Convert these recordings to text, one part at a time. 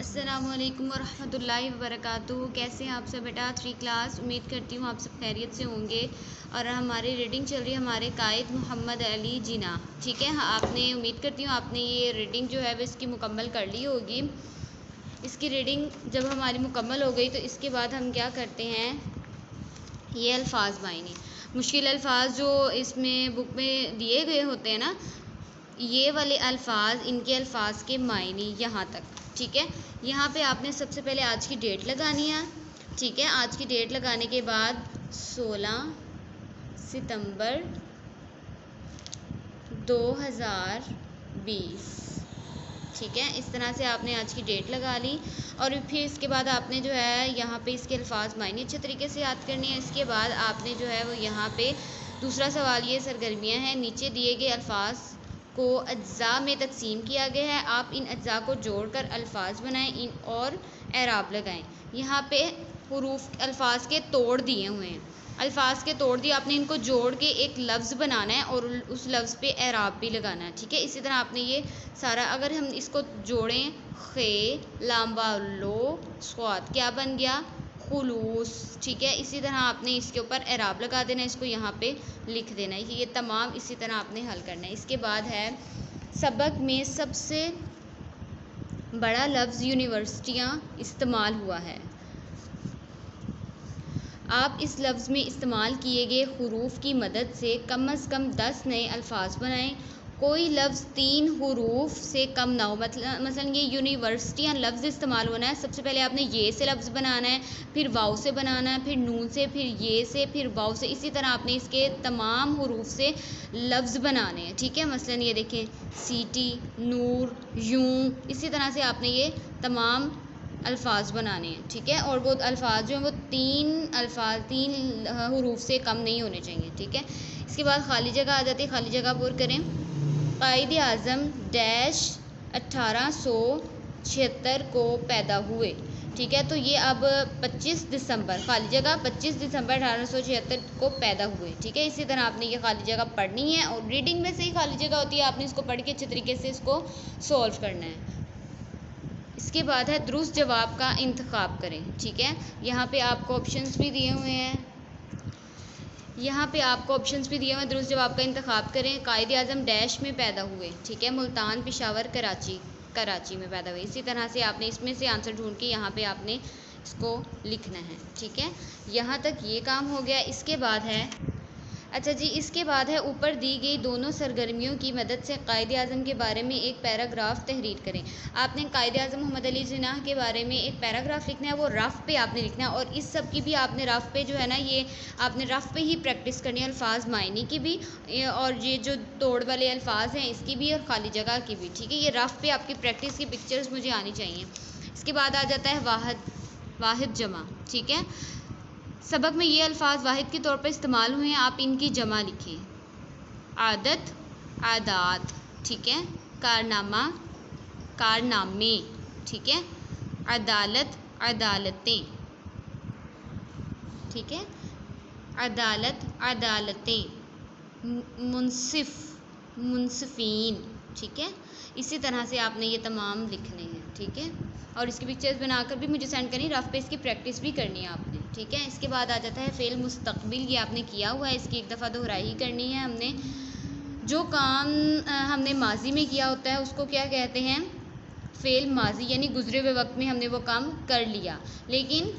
अस्सलामुअलैकुम वरहमतुल्लाहि वबरकातुहू। कैसे हैं आप सब बेटा? 3 क्लास। उम्मीद करती हूँ आप सब खैरियत से होंगे। और हमारी रीडिंग चल रही है हमारे कायद मोहम्मद अली जिना। ठीक है, आपने उम्मीद करती हूँ आपने ये रीडिंग जो है वो इसकी मुकम्मल कर ली होगी। इसकी रीडिंग जब हमारी मुकम्मल हो गई तो इसके बाद हम क्या करते हैं, ये अल्फाज मायने, मुश्किल अल्फाज जो इसमें बुक में दिए गए होते हैं ना, ये वाले अल्फाज, इनके अल्फाज के मायने यहाँ तक। ठीक है, यहाँ पे आपने सबसे पहले आज की डेट लगानी है। ठीक है, आज की डेट लगाने के बाद 16 सितंबर 2020। ठीक है, इस तरह से आपने आज की डेट लगा ली। और फिर इसके बाद आपने जो है यहाँ पे इसके अल्फाज मायने अच्छे तरीके से याद करनी है। इसके बाद आपने जो है वो यहाँ पे दूसरा सवाल, ये सरगर्मियाँ हैं, नीचे दिए गए अल्फाज को अज्जा में तकसीम किया गया है। आप इन अज्जा को जोड़कर अल्फाज बनाएं इन और एराब लगाएं। यहाँ पे हुरूफ अल्फाज के तोड़ दिए हुए हैं, अल्फाज के तोड़ दिए, आपने इनको जोड़ के एक लफ्ज़ बनाना है और उस लफ्ज़ पे एराब भी लगाना है। ठीक है, इसी तरह आपने ये सारा, अगर हम इसको जोड़ें, खे लाम्बा लो स्वाद क्या बन गया, खुलूस। ठीक है, इसी तरह आपने इसके ऊपर एराब लगा देना है, इसको यहाँ पे लिख देना है। ये तमाम इसी तरह आपने हल करना है। इसके बाद है सबक में सबसे बड़ा लफ्ज़ यूनिवर्सिटियाँ इस्तेमाल हुआ है। आप इस लफ्ज़ में इस्तेमाल किए गए हुरूफ की मदद से कम कम 10 नए अल्फाज बनाएं। कोई लफ्ज़ 3 हुरूफ से कम ना हो। मसलन ये यूनिवर्सिटियाँ लफ्ज़ इस्तेमाल होना है, सबसे पहले आपने ये से लफ्ज़ बनाना है, फिर वाव से बनाना है, फिर नून से, फिर ये से, फिर वाव से। इसी तरह आपने इसके तमाम हुरूफ से लफ्ज़ बनाने हैं। ठीक है, मसलन ये देखें, सीटी, नूर, यूं, इसी तरह से आपने ये तमाम अल्फाज बनाने हैं। ठीक है, और वो अल्फाज जो हैं वो 3 हुरूफ से कम नहीं होने चाहिए। ठीक है, इसके बाद खाली जगह आ जाती है, खाली जगह पुर करें। कायद आज़म डैश 1876 को पैदा हुए। ठीक है, तो ये अब 25 दिसंबर, खाली जगह 25 दिसंबर 1876 को पैदा हुए। ठीक है, इसी तरह आपने ये खाली जगह पढ़नी है और रीडिंग में से ही खाली जगह होती है, आपने इसको पढ़ के अच्छे तरीके से इसको सॉल्व करना है। इसके बाद है दुरुस्त जवाब का इंतखाब करें। ठीक है, यहाँ पे आपको ऑप्शंस भी दिए हुए हैं, दुरुस्त जवाब का इंतखाब करें। कायद आज़म डैश में पैदा हुए। ठीक है, मुल्तान, पेशावर, कराची में पैदा हुए। इसी तरह से आपने इसमें से आंसर ढूंढ के यहाँ पे आपने इसको लिखना है। ठीक है, यहाँ तक ये काम हो गया। इसके बाद है, अच्छा जी, इसके बाद है ऊपर दी गई दोनों सरगर्मियों की मदद से कायद आज़म के बारे में एक पैराग्राफ तहरीर करें। आपने कायद आज़म मोहम्मद अली जिन्नाह के बारे में एक पैराग्राफ लिखना है, वो रफ़ पे आपने लिखना है। और इस सब की भी आपने रफ़ पे जो है ना, ये आपने रफ़ पे ही प्रैक्टिस करनी है, अल्फाज मायने की भी और ये जो तोड़ वाले अल्फाज हैं इसकी भी और खाली जगह की भी। ठीक है, ये रफ़ पे आपकी प्रैक्टिस की पिक्चर्स मुझे आनी चाहिए। इसके बाद आ जाता है वाहिद जमा। ठीक है, सबक में ये अल्फाज वाहिद के तौर पर इस्तेमाल हुए हैं, आप इनकी जमा लिखें। आदत, आदात। ठीक है, कारनामा, कारनामे। ठीक है, अदालत, अदालतें। ठीक है, अदालत, अदालतें। मुंसिफ, मुंसिफीन। ठीक है, इसी तरह से आपने ये तमाम लिखने हैं। ठीक है, और इसकी पिक्चर्स बनाकर भी मुझे सेंड करनी, रफ़ पे इसकी प्रैक्टिस भी करनी है आपने। ठीक है, इसके बाद आ जाता है फ़ेल मुस्तक़बिल। ये आपने किया हुआ है, इसकी एक दफ़ा दोहराई ही करनी है हमने। जो काम हमने माजी में किया होता है उसको क्या कहते हैं, फ़ेल माजी, यानी गुज़रे हुए वक्त में हमने वो काम कर लिया। लेकिन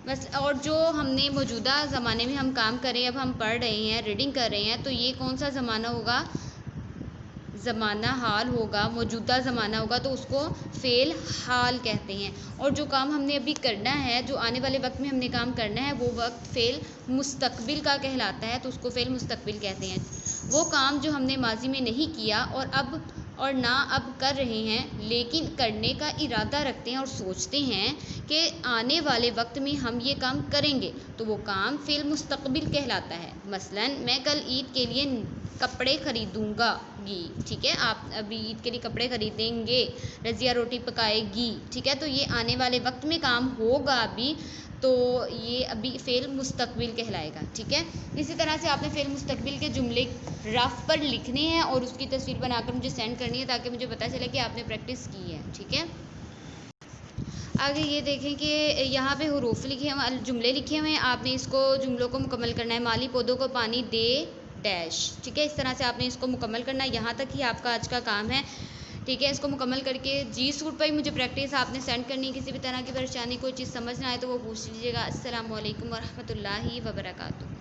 बस, और जो हमने मौजूदा ज़माने में हम काम करें, अब हम पढ़ रहे हैं, रीडिंग कर रहे हैं, तो ये कौन सा ज़माना होगा, ज़माना हाल होगा, मौजूदा ज़माना होगा, तो उसको फ़ेल हाल कहते हैं। और जो काम हमने अभी करना है, जो आने वाले वक्त में हमने काम करना है, वो वक्त फ़ेल मुस्तक़बिल का कहलाता है, तो उसको फ़ेल मुस्तक़बिल कहते हैं। वो काम जो हमने माजी में नहीं किया और ना अब कर रहे हैं, लेकिन करने का इरादा रखते हैं और सोचते हैं कि आने वाले वक्त में हम ये काम करेंगे, तो वो काम फ़ेल मुस्तक़बिल कहलाता है। मसलन मैं कल ईद के लिए कपड़े ख़रीदूँगी। ठीक है, आप अभी ईद के लिए कपड़े ख़रीदेंगे, रज़िया रोटी पकाएगी। ठीक है, तो ये आने वाले वक्त में काम होगा अभी, तो ये अभी फ़ेल मुस्तक़बिल कहलाएगा। ठीक है, इसी तरह से आपने फ़ेल मुस्तक़बिल के जुमले रफ़ पर लिखने हैं और उसकी तस्वीर बनाकर मुझे सेंड करनी है, ताकि मुझे पता चले कि आपने प्रैक्टिस की है। ठीक है, आगे ये देखें कि यहाँ पे हुरूफ लिखे हुए, जुमले लिखे हुए हैं, आपने इसको जुमलों को मुकम्मल करना है। माली पौधों को पानी दे डैश, ठीक है, इस तरह से आपने इसको मुकम्मल करना है। यहाँ तक ही आपका आज का काम है, ठीक है। इसको मुकम्मल करके जी सूट पर ही मुझे प्रैक्टिस आपने सेंड करनी है। किसी भी तरह की परेशानी, कोई चीज़ समझ ना आए तो वो पूछ लीजिएगा। अस्सलामु अलैकुम वरहमतुल्लाहि वबरकातुहू।